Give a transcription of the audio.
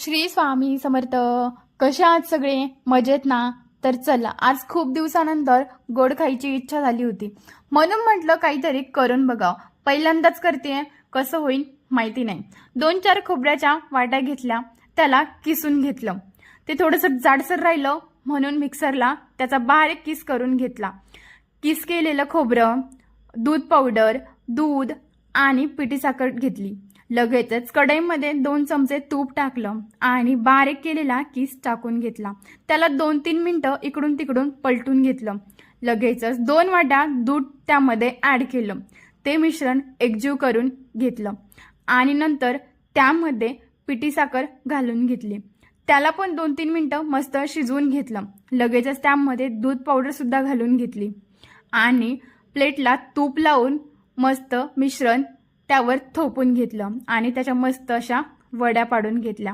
श्री स्वामी समर्थ. कसे आहात सगळे? मजेत ना? तर चला, आज खूप दिवसानंतर गोड खायची इच्छा झाली होती, म्हणून म्हटलं काहीतरी करून बघावं. पहिल्यांदाच करते, कसं होईल माहिती नाही. 2-4 खोबऱ्याच्या वाट्या घेतल्या, त्याला किसून घेतलं. ते थोडंसं जाडसर राहिलं म्हणून मिक्सरला त्याचा बारीक किस करून घेतला. किस केलेलं खोबरं, दूध पावडर, दूध आणि पिठी साखर घेतली. लगेचच कढईमध्ये 2 चमचे तूप टाकलं आणि बारीक केलेला किस टाकून घेतला. त्याला 2-3 मिनिटं इकडून तिकडून पलटून घेतलं. लगेचच 2 वाट्या दूध त्यामध्ये ॲड केलं. ते मिश्रण एकजीव करून घेतलं आणि नंतर त्यामध्ये पिठी साखर घालून घेतली. त्याला पण 2-3 मिनिटं मस्त शिजवून घेतलं. लगेचच त्यामध्ये दूध पावडर सुद्धा घालून घेतली आणि प्लेटला तूप लावून मस्त मिश्रण त्यावर थोपून घेतलं आणि त्याच्या मस्त अशा वड्या पाडून घेतल्या.